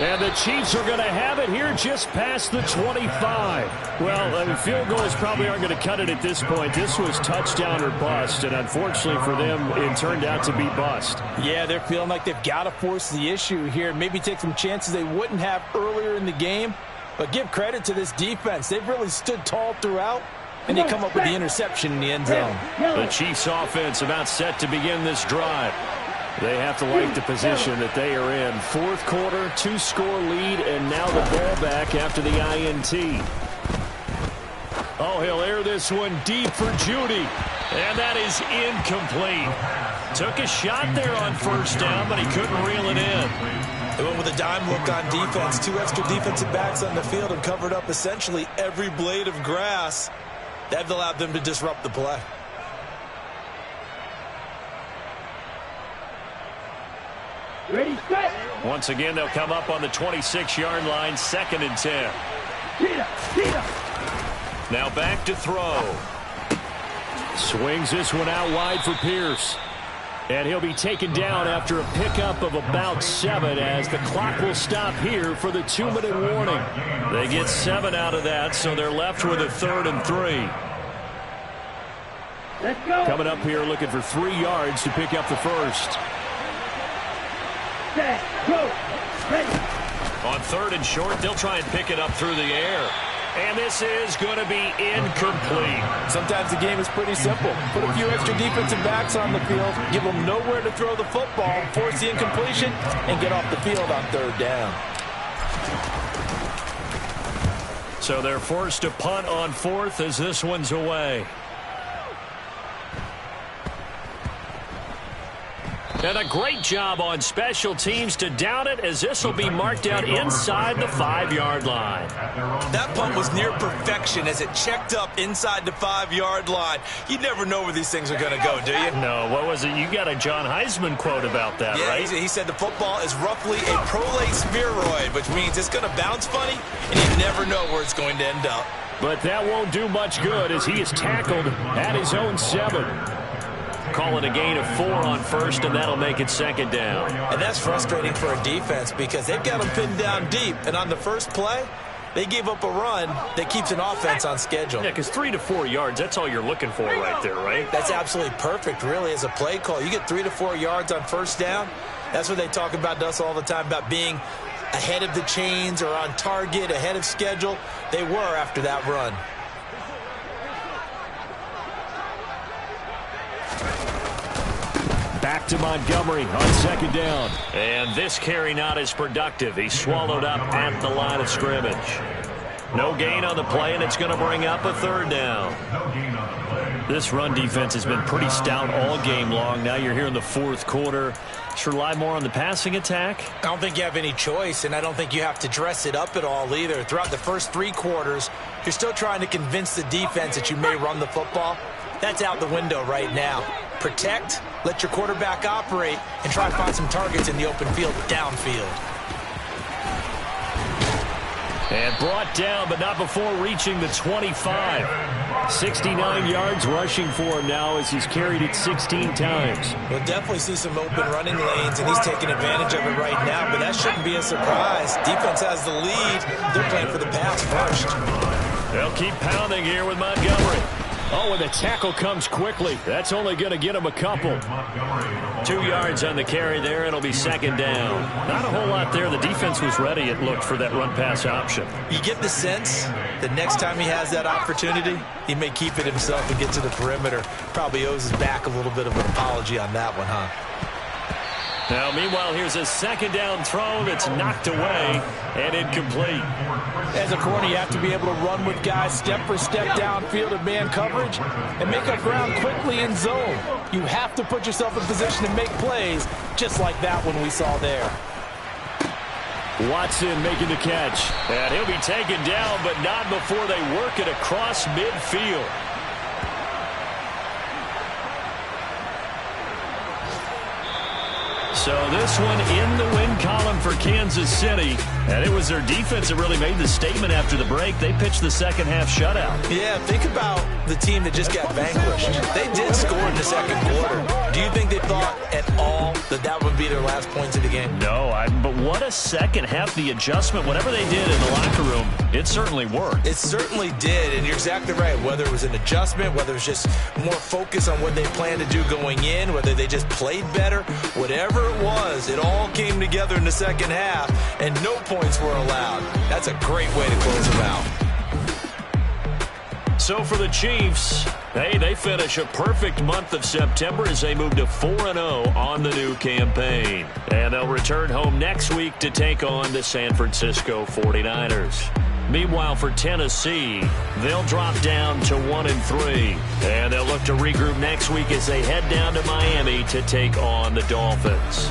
Speaker 1: And the Chiefs are going to have it here just past the 25. Well, field goals probably aren't going to cut it at this point. This was touchdown or bust, and unfortunately for them, it turned out to be bust.
Speaker 6: Yeah, they're feeling like they've got to force the issue here. Maybe take some chances they wouldn't have earlier in the game. But give credit to this defense. They've really stood tall throughout, and they come up with the interception in the end zone.
Speaker 1: The Chiefs offense about set to begin this drive. They have to like the position that they are in. Fourth quarter, two-score lead, and now the ball back after the INT. Oh, he'll air this one deep for Judy. And that is incomplete. Took a shot there on first down, but he couldn't reel it in.
Speaker 2: They went with a dime look on defense. 2 extra defensive backs on the field and covered up essentially every blade of grass. That allowed them to disrupt the play.
Speaker 4: Ready, set.
Speaker 1: Once again, they'll come up on the 26-yard line, 2nd and 10. Now back to throw. Swings this one out wide for Pierce. And he'll be taken down after a pickup of about 7 as the clock will stop here for the 2-minute warning. They get 7 out of that, so they're left with a 3rd and 3.
Speaker 4: Let's go.
Speaker 1: Coming up here looking for 3 yards to pick up the first.
Speaker 4: Set, go. Ready.
Speaker 1: On 3rd and short, they'll try and pick it up through the air. And this is going to be incomplete.
Speaker 6: Sometimes the game is pretty simple. Put a few extra defensive backs on the field, give them nowhere to throw the football, force the incompletion, and get off the field on 3rd down.
Speaker 1: So they're forced to punt on 4th as this one's away. And a great job on special teams to down it as this will be marked out inside the 5-yard line.
Speaker 2: That punt was near perfection as it checked up inside the 5-yard line. You never know where these things are going to go, do you?
Speaker 1: No, what was it? You got a John Heisman quote about that,
Speaker 2: yeah,
Speaker 1: right?
Speaker 2: He said the football is roughly a prolate spheroid, which means it's going to bounce funny, and you never know where it's going to end up.
Speaker 1: But that won't do much good as he is tackled at his own 7. Calling a gain of 4 on first, and that'll make it 2nd down.
Speaker 2: And that's frustrating for a defense because they've got them pinned down deep. And on the first play, they gave up a run that keeps an offense on schedule.
Speaker 1: Yeah, because 3 to 4 yards, that's all you're looking for right there, right?
Speaker 2: That's absolutely perfect, really, as a play call. You get 3 to 4 yards on first down. That's what they talk about to us all the time, about being ahead of the chains or on target, ahead of schedule. They were after that run.
Speaker 3: back to Montgomery on second down.
Speaker 1: And this carry not as productive. He's swallowed up at the line of scrimmage. No gain on the play, and it's going to bring up a third down. This run defense has been pretty stout all game long. Now you're here in the fourth quarter. Should rely more on the passing attack?
Speaker 2: I don't think you have any choice, and I don't think you have to dress it up at all either. Throughout the first 3 quarters, you're still trying to convince the defense that you may run the football. That's out the window right now. Protect, let your quarterback operate, and try to find some targets in the open field downfield.
Speaker 3: And brought down, but not before reaching the 25. 69 yards rushing for him now as he's carried it 16 times.
Speaker 2: We'll definitely see some open running lanes, and he's taking advantage of it right now, but that shouldn't be a surprise. Defense has the lead. They're playing for the pass first.
Speaker 1: They'll keep pounding here with Montgomery.
Speaker 3: Oh, and the tackle comes quickly. That's only going to get him a couple.
Speaker 1: 2 yards on the carry there. It'll be second down. Not a whole lot there. The defense was ready, it looked, for that run-pass option.
Speaker 2: You get the sense that next time he has that opportunity, he may keep it himself and get to the perimeter. Probably owes his back a little bit of an apology on that one, huh?
Speaker 1: Now, meanwhile, here's a second down throw that's knocked away and incomplete.
Speaker 6: As a corner, you have to be able to run with guys step for step downfield in man coverage and make up ground quickly in zone. You have to put yourself in position to make plays, just like that one we saw there.
Speaker 3: Watson making the catch.
Speaker 1: And he'll be taken down, but not before they work it across midfield. So this one in the win column for Kansas City. And it was their defense that really made the statement after the break. They pitched the second half shutout.
Speaker 2: Yeah, think about the team that just got vanquished. They did score in the second quarter. Do you think they thought at all that that would be their last points of the game?
Speaker 1: No, but what a second half. The adjustment, whatever they did in the locker room, it certainly worked.
Speaker 2: It certainly did, and you're exactly right. Whether it was an adjustment, whether it was just more focus on what they planned to do going in, whether they just played better, whatever it was, it all came together in the second half, and no points were allowed. That's a great way to close them out.
Speaker 1: So for the Chiefs, hey, they finish a perfect month of September as they move to 4-0 on the new campaign. And they'll return home next week to take on the San Francisco 49ers. Meanwhile, for Tennessee, they'll drop down to 1-3. And they'll look to regroup next week as they head down to Miami to take on the Dolphins.